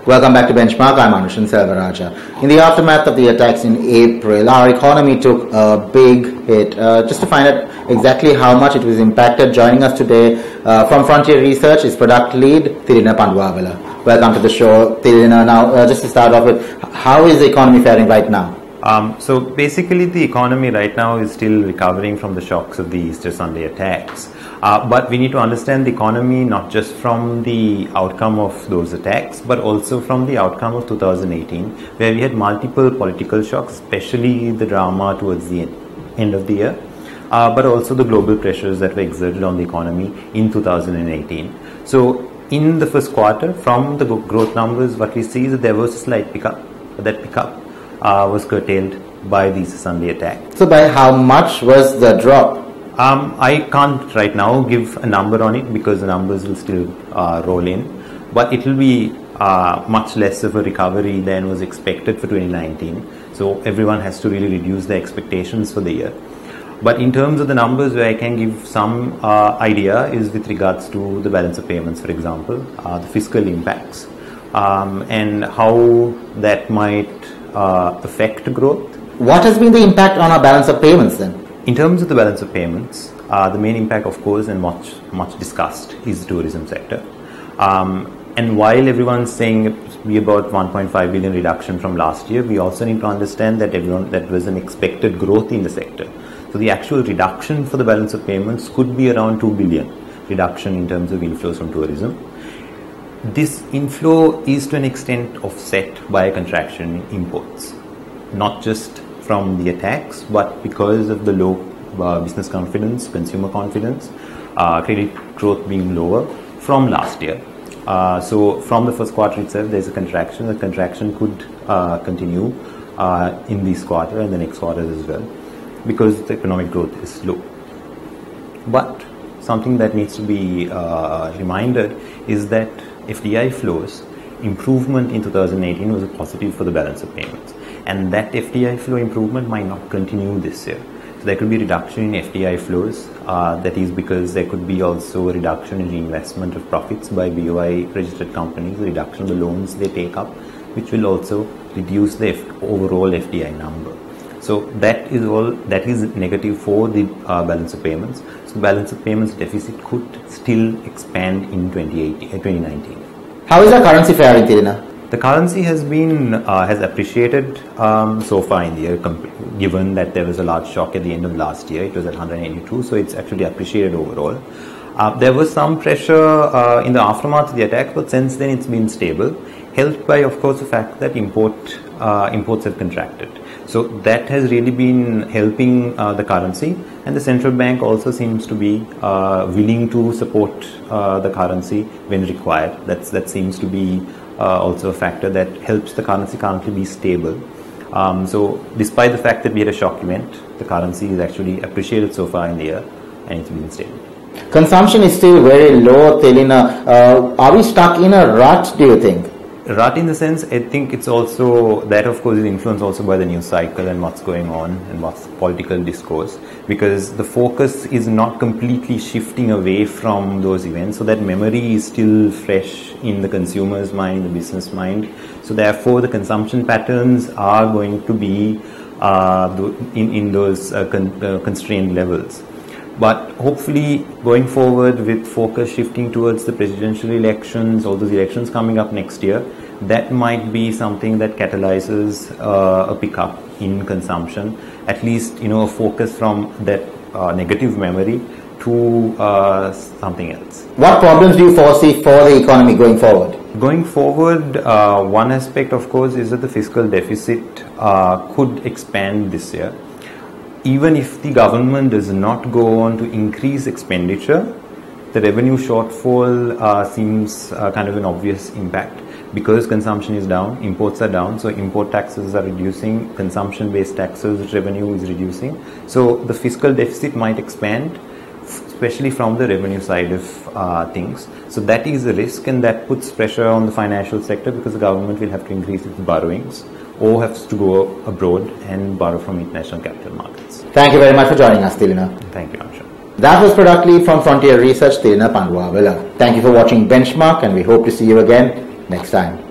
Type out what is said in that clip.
Welcome back to Benchmark. I'm Anushan Selvaraja. In the aftermath of the attacks in April, our economy took a big hit. Just to find out exactly how much it was impacted, joining us today from Frontier Research is product lead Thilina. Welcome to the show, Thilina. Now, just to start off with, how is the economy faring right now? So basically the economy right now is still recovering from the shocks of the Easter Sunday attacks. But we need to understand the economy not just from the outcome of those attacks, but also from the outcome of 2018, where we had multiple political shocks, especially the drama towards the end of the year, but also the global pressures that were exerted on the economy in 2018. So in the first quarter, from the growth numbers, what we see is that there was a slight pickup. That pickup was curtailed by these Sunday attacks. So by how much was the drop? I can't right now give a number on it because the numbers will still roll in, but it will be much less of a recovery than was expected for 2019. So everyone has to really reduce their expectations for the year. But in terms of the numbers, where I can give some idea is with regards to the balance of payments, for example, the fiscal impacts, and how that might affect growth. What has been the impact on our balance of payments then? In terms of the balance of payments, the main impact, of course, and much discussed, is the tourism sector. And while everyone's saying it be about 1.5 billion reduction from last year, we also need to understand that that was an expected growth in the sector. So the actual reduction for the balance of payments could be around 2 billion reduction in terms of inflows from tourism. This inflow is to an extent offset by a contraction in imports, not just from the attacks, but because of the low business confidence, consumer confidence, credit growth being lower from last year. So from the first quarter itself, there's a contraction. The contraction could continue in this quarter and the next quarters as well, because the economic growth is low. But something that needs to be reminded is that FDI flows improvement in 2018 was a positive for the balance of payments, and that FDI flow improvement might not continue this year. So there could be reduction in FDI flows. That is because there could be also a reduction in reinvestment of profits by BOI registered companies, a reduction of the loans they take up, which will also reduce the overall FDI number. So that is negative for the balance of payments. So the balance of payments deficit could still expand in 2019. How is our currency faring, Thilina? The currency has appreciated so far in the year, given that there was a large shock at the end of last year. It was at 182, so it's actually appreciated overall. There was some pressure in the aftermath of the attack, but since then it's been stable, helped by, of course, the fact that imports have contracted. So that has really been helping the currency, and the central bank also seems to be willing to support the currency when required. That seems to be also a factor that helps the currency currently be stable. So despite the fact that we had a shock event, the currency is actually appreciated so far in the year, and it's been stable. Consumption is still very low, Thilina. Are we stuck in a rut, do you think? Rut in the sense, I think it's also, that of course is influenced also by the news cycle and what's going on and what's political discourse, because the focus is not completely shifting away from those events, so that memory is still fresh in the consumer's mind, the business mind. So therefore the consumption patterns are going to be in those constrained levels. But hopefully going forward with focus shifting towards the presidential elections, all those elections coming up next year, that might be something that catalyzes a pickup in consumption, at least a focus from that negative memory to something else. What problems do you foresee for the economy going forward? Going forward, one aspect of course is that the fiscal deficit could expand this year. Even if the government does not go on to increase expenditure, the revenue shortfall seems kind of an obvious impact, because consumption is down, imports are down, so import taxes are reducing, consumption-based taxes revenue is reducing. So the fiscal deficit might expand, especially from the revenue side of things. So that is a risk, and that puts pressure on the financial sector, because the government will have to increase its borrowings or has to go abroad and borrow from international capital markets. Thank you very much for joining us, Thilina. Thank you, Ansha. That was product lead from Frontier Research, Thilina. Thank you for watching Benchmark, and we hope to see you again next time.